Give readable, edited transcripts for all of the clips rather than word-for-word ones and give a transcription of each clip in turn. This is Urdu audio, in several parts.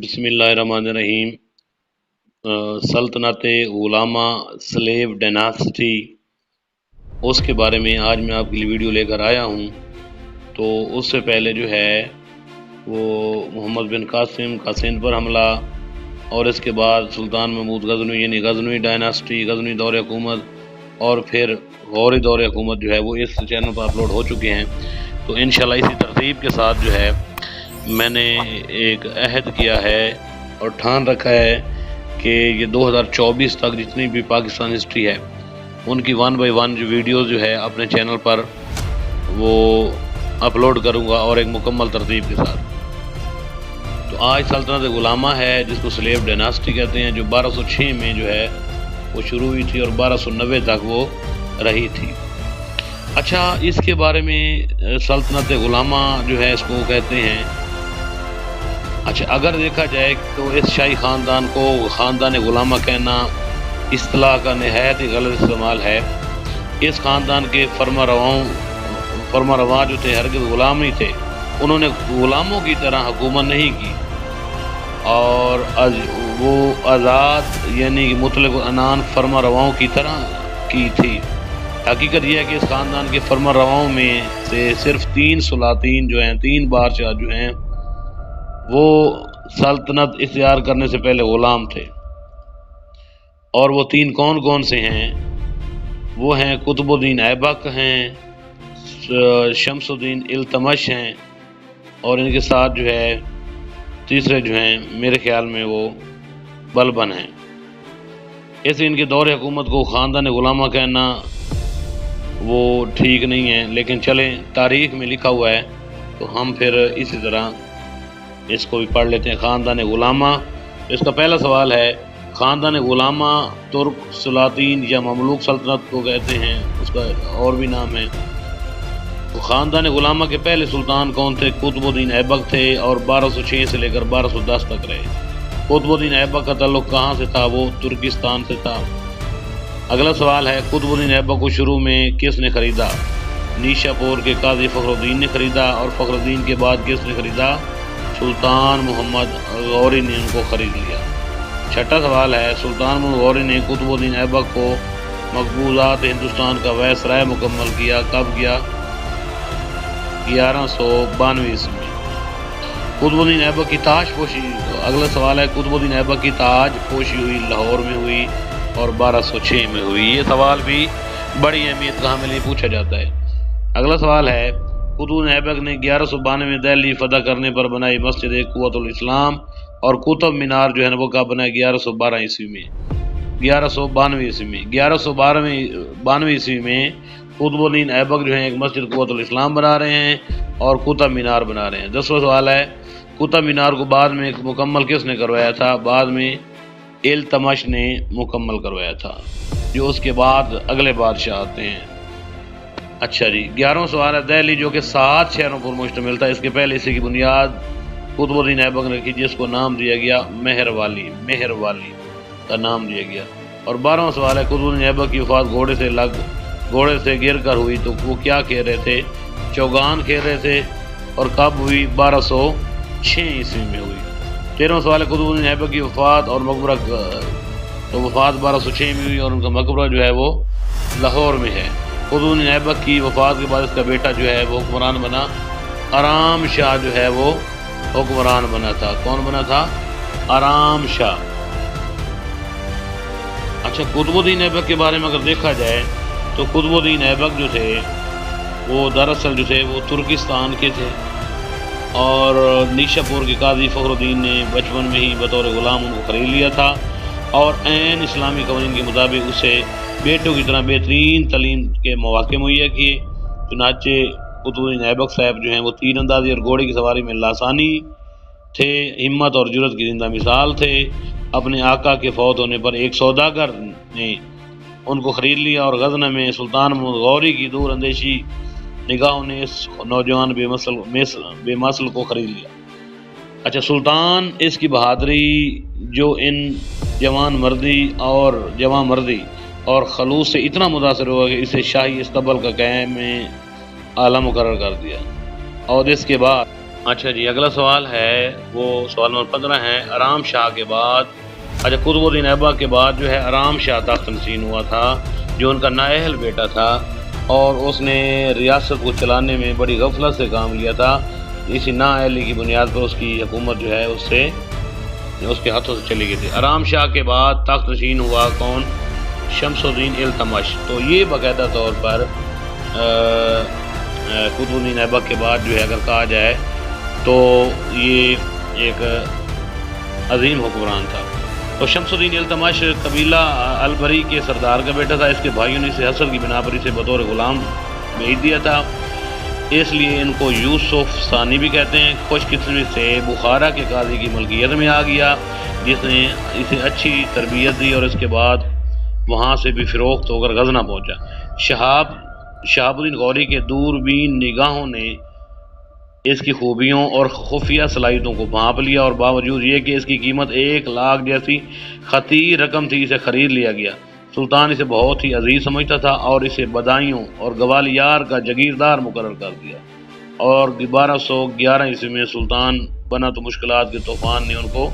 بسم اللہ الرحمن الرحیم۔ سلطنت غلامہ سلیو ڈائناسٹی، اس کے بارے میں آج میں آپ کے لیے ویڈیو لے کر آیا ہوں۔ تو اس سے پہلے جو ہے وہ محمد بن قاسم کا سندھ پر حملہ، اور اس کے بعد سلطان محمود غزنوی یعنی غزنوی ڈائناسٹی، غزنوی دور حکومت، اور پھر غوری دور حکومت جو ہے وہ اس چینل پر اپلوڈ ہو چکے ہیں۔ تو انشاءاللہ اسی ترتیب کے ساتھ جو ہے میں نے ایک عہد کیا ہے اور ٹھان رکھا ہے کہ یہ 2024 تک جتنی بھی پاکستان ہسٹری ہے ان کی 1 بائی 1 جو ویڈیوز جو ہے اپنے چینل پر وہ اپلوڈ کروں گا، اور ایک مکمل ترتیب کے ساتھ۔ تو آج سلطنت غلامہ ہے جس کو سلیو ڈائناسٹی کہتے ہیں، جو 1206 میں جو ہے وہ شروع ہوئی تھی اور 1290 تک وہ رہی تھی۔ اچھا، اس کے بارے میں سلطنت غلامہ جو ہے اس کو کہتے ہیں۔ اچھا، اگر دیکھا جائے تو اس شاہی خاندان کو خاندان غلامہ کہنا اصطلاح کا نہایت ہی غلط استعمال ہے۔ اس خاندان کے فرما رواں جو تھے ہرگز غلام نہیں تھے، انہوں نے غلاموں کی طرح حکومت نہیں کی، اور وہ آزاد یعنی مطلق عنان فرما رواؤں کی طرح کی تھی۔ حقیقت یہ ہے کہ اس خاندان کے فرما رواؤں میں سے صرف 3 سلاطین جو ہیں، 3 بادشاہ جو ہیں، وہ سلطنت اختیار کرنے سے پہلے غلام تھے۔ اور وہ 3 کون سے ہیں؟ وہ ہیں قطب الدین ایبک ہیں، شمس الدین التمش ہیں، اور ان کے ساتھ جو ہے تیسرے جو ہیں میرے خیال میں وہ بلبن ہیں۔ ایسے ان کے دور حکومت کو خاندان غلامہ کہنا وہ ٹھیک نہیں ہے، لیکن چلیں تاریخ میں لکھا ہوا ہے تو ہم پھر اسی طرح اس کو بھی پڑھ لیتے ہیں۔ خاندان غلامہ، اس کا پہلا سوال ہے، خاندان غلامہ ترک سلاطین یا مملوک سلطنت کو کہتے ہیں، اس کا اور بھی نام ہے۔ تو خاندان غلامہ کے پہلے سلطان کون تھے؟ قطب الدین ایبک تھے، اور 1206 سے لے کر 1210 تک رہے۔ قطب الدین ایبک کا تعلق کہاں سے تھا؟ وہ ترکستان سے تھا۔ اگلا سوال ہے، قطب الدین ایبک کو شروع میں کس نے خریدا؟ نیشا پور کے قاضی فخر الدین نے خریدا، اور فخر الدین کے بعد کس نے خریدا؟ سلطان محمد غوری نے ان کو خرید لیا۔ چھٹا سوال ہے، سلطان محمد غوری نے قطب الدین ایبک کو مقبوضات ہندوستان کا وائسرائے مکمل کیا، کب کیا؟ 1192 عیسوی میں۔ قطب الدین ایبک کی تاج پوشی، اگلا سوال ہے، قطب الدین ایبک کی تاج پوشی ہوئی لاہور میں ہوئی اور 1206 میں ہوئی۔ یہ سوال بھی بڑی اہمیت کا حامل پوچھا جاتا ہے۔ اگلا سوال ہے، قطب الدین ایبک نے 1192 میں دہلی فتح کرنے پر بنائی مسجد قوت الاسلام اور قطب مینار جو ہے وہ کب بنا؟ 1112 عیسوی میں۔ 1192 عیسوی میں 1192 عیسوی میں قطب الدین ایبک جو ہیں ایک مسجد قوت الاسلام بنا رہے ہیں اور قطب مینار بنا رہے ہیں۔ 10واں سوال ہے، قطب مینار کو بعد میں مکمل کس نے کروایا تھا؟ بعد میں التمش نے مکمل کروایا تھا، جو اس کے بعد اگلے بادشاہ آتے ہیں۔ اچھا جی، 11واں سوال ہے، دہلی جو کہ 7 شہروں پر مشتمل تھا، اس کے پہلے اسی کی بنیاد قطب الدین ایبک نے رکھی، جس کو نام دیا گیا مہر والی کا نام دیا گیا۔ اور 12واں سوال ہے، قطب الدین ایبک کی وفات گھوڑے سے گر کر ہوئی، تو وہ کیا کہہ رہے تھے؟ چوگان کہہ رہے تھے، اور کب ہوئی؟ 1206 عیسوی میں ہوئی۔ 13واں سوال ہے، قطب الدین ایبک کی وفات اور مقبرہ، تو وفات 1206 میں ہوئی اور ان کا مقبرہ جو ہے وہ لاہور میں ہے۔ قطب الدین ایبک کی وفات کے بعد اس کا بیٹا جو ہے وہ حکمران بنا، آرام شاہ جو ہے وہ حکمران بنا تھا۔ کون بنا تھا؟ آرام شاہ۔ اچھا، قطب الدین ایبک کے بارے میں اگر دیکھا جائے تو قطب الدین ایبک جو تھے وہ دراصل جو تھے وہ ترکستان کے تھے، اور نیشا پور کے قاضی فخر الدین نے بچپن میں ہی بطور غلام ان کو خرید لیا تھا، اور عین اسلامی قوانین کے مطابق اسے بیٹوں کی طرح بہترین تعلیم کے مواقع مہیا کیے۔ چنانچہ قطب الدین ایبک صاحب جو ہیں وہ تیر اندازی اور گھوڑے کی سواری میں لاسانی تھے، ہمت اور جرأت کی زندہ مثال تھے۔ اپنے آقا کے فوت ہونے پر ایک سوداگر نے ان کو خرید لیا، اور غزنہ میں سلطان محمد غوری کی دور اندیشی نگاہوں نے اس نوجوان بے مثل کو خرید لیا۔ اچھا، سلطان اس کی بہادری جو ان جوان مردی اور خلوص سے اتنا متاثر ہوا کہ اسے شاہی استبل کا قائم اعلیٰ مقرر کر دیا، اور اس کے بعد اچھا جی، اگلا سوال ہے وہ سوال نمبر 15 ہے، آرام شاہ کے بعد اچھا قطب الدین ایبک کے بعد جو ہے آرام شاہ تخت نشین ہوا تھا، جو ان کا نااہل بیٹا تھا، اور اس نے ریاست کو چلانے میں بڑی غفلت سے کام لیا تھا۔ اسی نااہلی کی بنیاد پر اس کی حکومت جو ہے اس کے ہاتھوں سے چلی گئی تھی۔ آرام شاہ کے بعد تخت نشین ہوا کون؟ شمس الدین التمش۔ تو یہ باقاعدہ طور پر قطب الدین ایبک کے بعد جو ہے اگر کہا جائے تو یہ ایک عظیم حکمران تھا۔ تو شمس الدین التمش قبیلہ البری کے سردار کا بیٹا تھا۔ اس کے بھائیوں نے اسے حسد کی بنا پر اسے بطور غلام بھیج دیا تھا، اس لیے ان کو یوسف ثانی بھی کہتے ہیں۔ خوش قسمت سے بخارا کے قاضی کی ملکیت میں آ گیا، جس نے اسے اچھی تربیت دی، اور اس کے بعد وہاں سے بھی فروخت ہو کر غزنہ پہنچا۔ شہاب الدین غوری کے دوربین نگاہوں نے اس کی خوبیوں اور خفیہ صلاحیتوں کو بھانپ لیا، اور باوجود یہ کہ اس کی قیمت 1 لاکھ جیسی خطیر رقم تھی، اسے خرید لیا گیا۔ سلطان اسے بہت ہی عزیز سمجھتا تھا اور اسے بدایوں اور گوالیار کا جگیردار مقرر کر دیا، اور 1211 عیسوی میں سلطان بنا تو مشکلات کے طوفان نے ان کو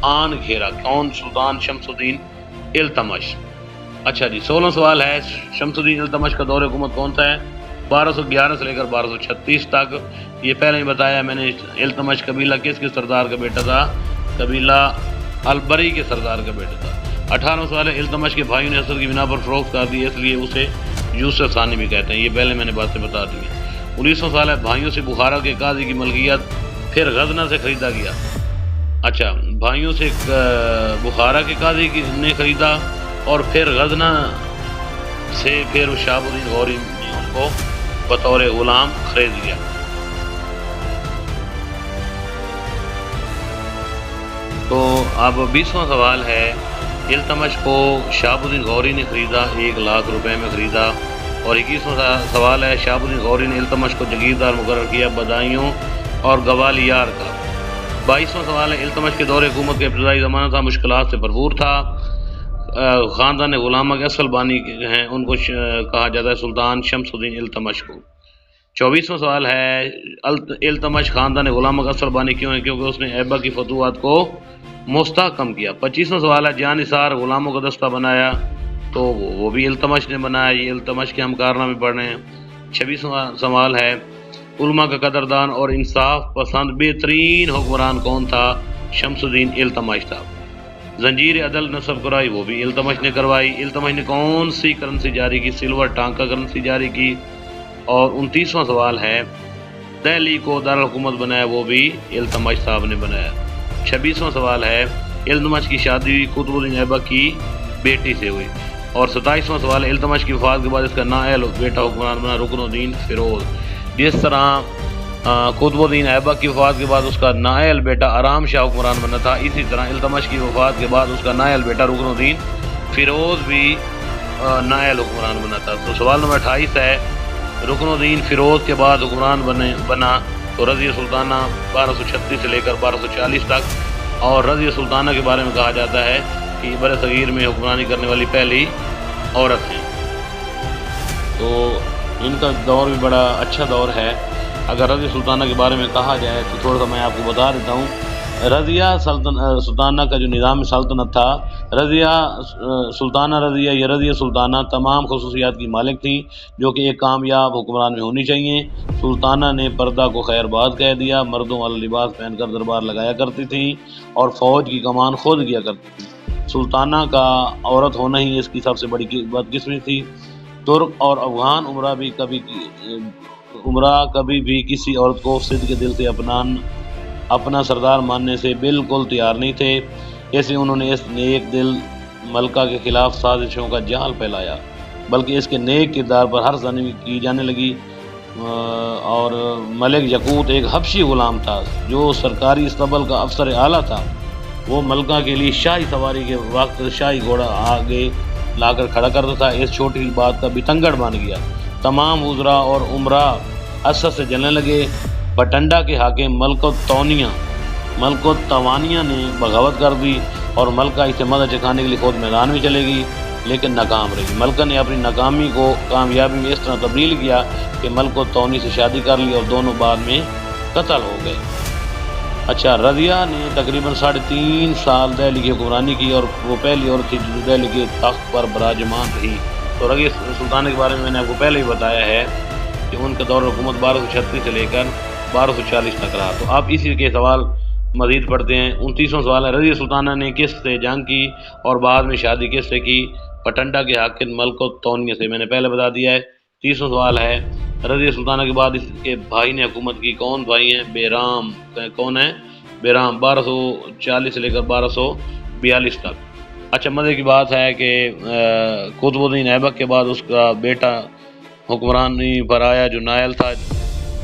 آن گھیرا۔ کون؟ سلطان شمس الدین التمش۔ اچھا جی، 16 سوال ہے، شمس الدین التمش کا دور حکومت کون سا ہے؟ 1211 سے لے کر 1236 تک۔ یہ پہلے ہی بتایا میں نے، التمش قبیلہ کس کے سردار کا بیٹا تھا؟ قبیلہ البری کے سردار کا بیٹا تھا۔ 18 سوال ہے، التمش کے بھائیوں نے حسد کی بنا پر فروخت کر دی، اس لیے اسے یوسف ثانی بھی کہتے ہیں۔ یہ پہلے میں نے باتیں بتا دی ہیں۔ 19 سوال ہے، بھائیوں سے بخارا کے قاضی کی ملکیت پھر غزنہ سے خریدا گیا۔ اچھا، بھائیوں سے بخارا کے قاضی نے خریدا، اور پھر غزنہ سے پھر شہاب الدین غوری نے ان کو بطور غلام خرید لیا۔ تو اب 20واں سوال ہے، التمش کو شہاب الدین غوری نے خریدا، 1 لاکھ روپے میں خریدا۔ اور 21واں سوال ہے، شہاب الدین غوری نے التمش کو جگیردار مقرر کیا بدایوں اور گوالیار کا۔ 22واں سوال ہے، التمش کے دور حکومت کا ابتدائی زمانہ تھا، مشکلات سے بھرپور تھا۔ خاندان غلامہ کے اصل بانی ہیں، ان کو کہا جاتا ہے سلطان شمس الدین التمش کو۔ 24واں سوال ہے، التمش خاندان غلامہ کا اصل بانی کیوں ہے؟ کیونکہ اس نے ایبک کی فتوحات کو مستحکم کیا۔ 25واں سوال ہے، جان نثار غلاموں کا دستہ بنایا، تو وہ بھی التمش نے بنایا۔ یہ التمش کے ہم کارنامے پڑھ رہے ہیں۔ 26واں سوال ہے، علماء کا قدردان اور انصاف پسند بہترین حکمران کون تھا؟ شمس الدین التمش تھا۔ زنجیر عدل نصب کرائی، وہ بھی التمش نے کروائی۔ التمش نے کون سی کرنسی جاری کی؟ سلور ٹانکا کرنسی جاری کی۔ اور 29واں سوال ہے، دہلی کو دارالحکومت بنایا، وہ بھی التمش صاحب نے بنایا۔ 26واں سوال ہے، التمش کی شادی قطب الدین ایبک کی بیٹی سے ہوئی۔ اور 27واں سوال ہے، التمش کی وفات کے بعد اس کا نااہل بیٹا حکمران بنا رکن الدین فیروز۔ جس طرح قطب الدین ایبک کی وفات کے بعد اس کا نااہل بیٹا آرام شاہ حکمران بنا تھا، اسی طرح التمش کی وفات کے بعد اس کا نااہل بیٹا رکن الدین فیروز بھی نااہل حکمران بنا تھا۔ تو سوال نمبر 28 ہے، رکن الدین فیروز کے بعد حکمران بنا تو رضیہ سلطانہ 1236 سے لے کر 1240 تک، اور رضیہ سلطانہ کے بارے میں کہا جاتا ہے کہ یہ بر صغیر میں حکمرانی کرنے والی پہلی عورت ہیں۔ تو ان کا دور بھی بڑا اچھا دور ہے۔ اگر رضیہ سلطانہ کے بارے میں کہا جائے تو تھوڑا سا میں آپ کو بتا دیتا ہوں۔ رضیہ سلطانہ کا جو نظام سلطنت تھا، رضیہ سلطانہ یا رضیہ سلطانہ تمام خصوصیات کی مالک تھی جو کہ ایک کامیاب حکمران میں ہونی چاہیے۔ سلطانہ نے پردہ کو خیر بات کہہ دیا، مردوں والا لباس پہن کر دربار لگایا کرتی تھی، اور فوج کی کمان خود کیا کرتی تھی۔ سلطانہ کا عورت ہونا ہی اس کی سب سے بڑی بدقسمتی تھی۔ ترک اور افغان عمرہ کبھی بھی کسی عورت کو صدق کے دل سے اپنا سردار ماننے سے بالکل تیار نہیں تھے، ایسے انہوں نے اس نیک دل ملکہ کے خلاف سازشوں کا جال پھیلایا، بلکہ اس کے نیک کردار پر ہر زنی کی جانے لگی۔ اور ملک یقوت ایک حبشی غلام تھا جو سرکاری اسطبل کا افسر اعلیٰ تھا۔ وہ ملکہ کے لیے شاہی سواری کے وقت شاہی گھوڑا آگے لا کر کھڑا کرتا تھا۔ اس چھوٹی بات کا بتنگڑ بن گیا۔ تمام وزراء اور عمرہ اسد سے جلنے لگے۔ بٹنڈا کے حاکم ملک التوانیہ نے بغاوت کر دی، اور ملکہ اسے مدد چکھانے کے لیے خود میدان میں چلے گی، لیکن ناکام رہی۔ ملکہ نے اپنی ناکامی کو کامیابی میں اس طرح تبدیل کیا کہ ملک التوانی سے شادی کر لی، اور دونوں بعد میں قتل ہو گئے۔ اچھا، رضیہ نے تقریباً 3.5 سال دہلی کی حکمرانی کی اور وہ پہلی عورت تھی جو دہلی کے تخت پر براجمان رہی۔ تو رضیہ سلطانہ کے بارے میں نے آپ کو پہلے ہی بتایا ہے کہ ان کا دور حکومت 1236 سے لے کر 1240 تک رہا۔ تو آپ اسی کے سوال مزید پڑھتے ہیں۔ 29واں سوال ہے، رضیہ سلطانہ نے کس سے جنگ کی اور بعد میں شادی کس سے کی؟ پٹنڈا کے حاکم ملک التونیہ سے، میں نے پہلے بتا دیا ہے۔ 30واں سوال ہے، رضیہ سلطانہ کے بعد اس کے بھائی نے حکومت کی، کون بھائی ہیں؟ بیرام، کون ہے؟ بیرام، 1240 سے لے کر 1242 تک۔ اچھا، مزے کی بات ہے کہ قطب الدین ایبک کے بعد اس کا بیٹا حکمرانی پر آیا جو نااہل تھا،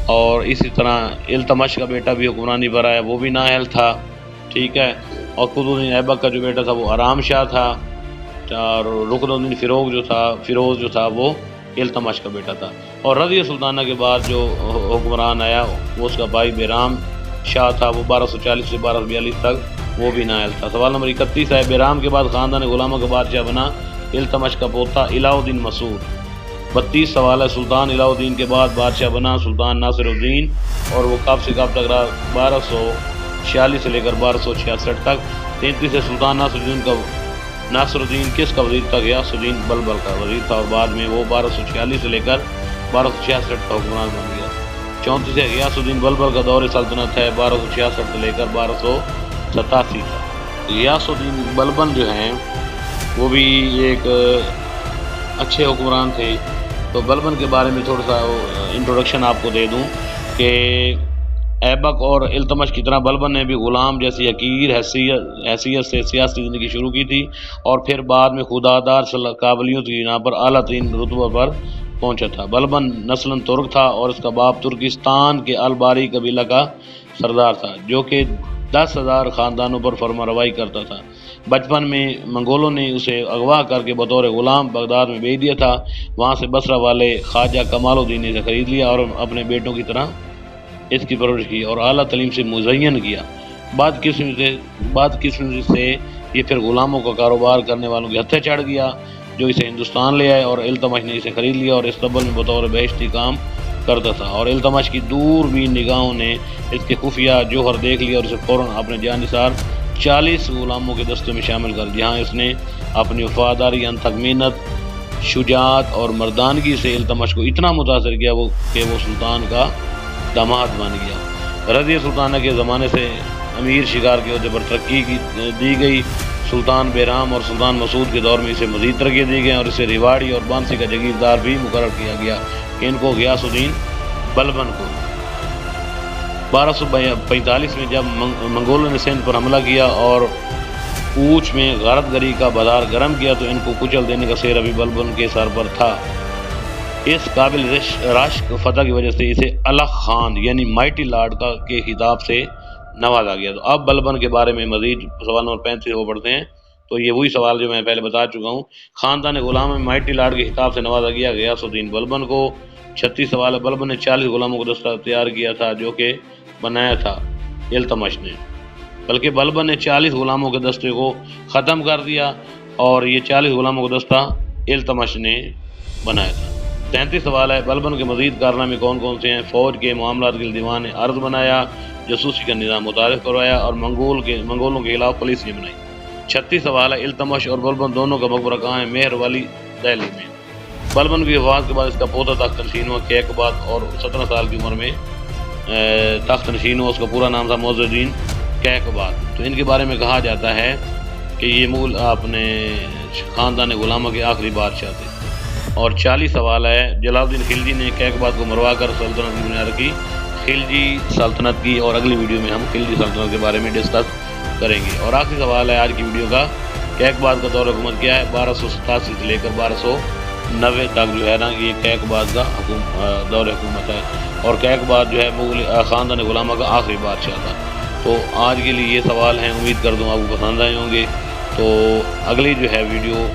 اور اسی طرح التمش کا بیٹا بھی حکمرانی پر آیا، وہ بھی نااہل تھا، ٹھیک ہے۔ اور قطب الدین ایبک کا جو بیٹا تھا وہ آرام شاہ تھا، اور رکن الدین فیروز جو تھا وہ التمش کا بیٹا تھا۔ اور رضیہ سلطانہ کے بعد جو حکمران آیا وہ اس کا بھائی بیرام شاہ تھا، وہ 1240 سے 1242 تک وہ بھی نااہل تھا۔ سوال نمبر 31 ہے، بیرام کے بعد خاندان غلامہ کا بادشاہ بنا التمش کا پوتا الہ الدین مسعود۔ 32 سوال ہے، سلطان الہ الدین کے بعد بادشاہ بنا سلطان ناصر الدین، اور وہ کب سے کب تک رہا؟ 1246 سے لے کر 1266 تک۔ 33 ہے، سلطان ناصر الدین کس کا وزیر تھا؟ غیاث الدین بلبل کا وزیر تھا، اور بعد میں وہ 1246 سے لے کر 1266 کا حکمران بن گیا۔ 34 ہے، غیاث الدین بلبل کا دور سلطنت ہے 1266 سے لے کر 1287 تک۔ غیاث الدین بلبل جو ہیں وہ بھی ایک اچھے حکمران تھے۔ تو بلبن کے بارے میں تھوڑا سا انٹروڈکشن آپ کو دے دوں کہ ایبک اور التمش کی طرح بلبن نے بھی غلام جیسی حقیر حیثیت سے سیاسی زندگی شروع کی تھی، اور پھر بعد میں خوددار قابلیت کی بنا پر اعلیٰ ترین رتبہ پر پہنچا تھا۔ بلبن نسلاً ترک تھا اور اس کا باپ ترکستان کے الباری قبیلہ کا سردار تھا جو کہ 10,000 خاندانوں پر فرما روائی کرتا تھا۔ بچپن میں منگولوں نے اسے اغوا کر کے بطور غلام بغداد میں بھیج دیا تھا۔ وہاں سے بصرہ والے خواجہ کمال الدین نے اسے خرید لیا اور اپنے بیٹوں کی طرح اس کی پرورش کی اور اعلیٰ تعلیم سے مزین کیا۔ بعد قسم سے یہ پھر غلاموں کا کاروبار کرنے والوں کے ہتھے چڑھ گیا جو اسے ہندوستان لے آئے، اور التمش نے اسے خرید لیا اور استنبول میں بطور بہشتی کام کرتا تھا۔ اور التمش کی دور بین نگاہوں نے اس کے خفیہ جوہر دیکھ لیا اور اسے فوراً اپنے جانثار 40 غلاموں کے دستے میں شامل کر، جہاں اس نے اپنی وفاداری، انتھک محنت، شجاعت اور مردانگی سے التمش کو اتنا متاثر کیا کہ وہ سلطان کا داماد بن گیا۔ رضیہ سلطانہ کے زمانے سے امیر شکار کے عہدے پر ترقی دی گئی۔ سلطان بیرام اور سلطان مسعود کے دور میں اسے مزید ترقی دی گئی اور اسے ریواڑی اور بانسی کا جگیردار بھی مقرر کیا گیا کہ ان کو غیاث الدین بلبن کو 1245 میں جب منگولوں نے سندھ پر حملہ کیا اور اوچ میں غارت گری کا بازار گرم کیا تو ان کو کچل دینے کا سیر ابھی بلبن کے سر پر تھا۔ اس قابل رشک فتح کی وجہ سے اسے الغ خان یعنی مائٹی لارڈ کے خطاب سے نوازا گیا۔ تو اب بلبن کے بارے میں مزید سوال نمبر 35 وہ پڑھتے ہیں۔ تو یہ وہی سوال جو میں پہلے بتا چکا ہوں۔ خاندان غلام میں مائٹی لارڈ کے خطاب سے نوازا گیا غیاث الدین بلبن کو۔ 36 سوال ہے، بلبن نے 40 غلاموں کو دستہ تیار کیا تھا جو کہ بنایا تھا التمش نے، بلکہ بلبن نے 40 غلاموں کے دستے کو ختم کر دیا اور یہ 40 غلاموں کو دستہ التمش نے بنایا تھا۔ 33 سوال ہے، بلبن کے مزید کارنامے کون کون سے ہیں؟ فوج کے معاملات کے لیے دیوان عرض بنایا، جاسوسی کا نظام متعارف کروایا اور منگولوں کے خلاف پالیسی بنائی۔ 36 سوال ہے، التمش اور بلبن دونوں کا مقبرہ کہاں ہے؟ مہر والی دہلی میں۔ بلبن کی وفات کے بعد اس کا پوتا تخت نشین ہوا کیقباد، اور 17 سال کی عمر میں تخت نشین ہوا۔ اس کا پورا نام تھا معز الدین کیقباد۔ تو ان کے بارے میں کہا جاتا ہے کہ یہ مول اپنے خاندان غلامہ کے آخری بادشاہ تھے۔ اور 40 سوال ہے، جلال الدین خلجی نے کیقباد کو مروا کر سلطنت کی بنیاد رکھی۔ خلجی سلطنت کی اور اگلی ویڈیو میں ہم خلجی سلطنت کے بارے میں ڈسکس کریں گے۔ اور آخری سوال ہے آج کی ویڈیو کا، کیقباد کا دور حکومت کیا ہے؟ 1287 سے لے کر 1290 تک جو ہے نا یہ کیقباد کا دور حکومت ہے، اور کیقباد جو ہے مغل خاندان غلامہ کا آخری بادشاہ تھا۔ تو آج کے لیے یہ سوال ہیں، امید کرتا ہوں آپ کو پسند آئے ہوں گے۔ تو اگلی جو ہے ویڈیو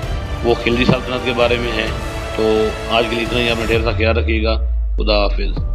وہ خلجی سلطنت کے بارے میں ہے۔ تو آج کے لیے اتنا ہی، اپنا ڈھیر سا خیال رکھیے گا۔ خدا حافظ۔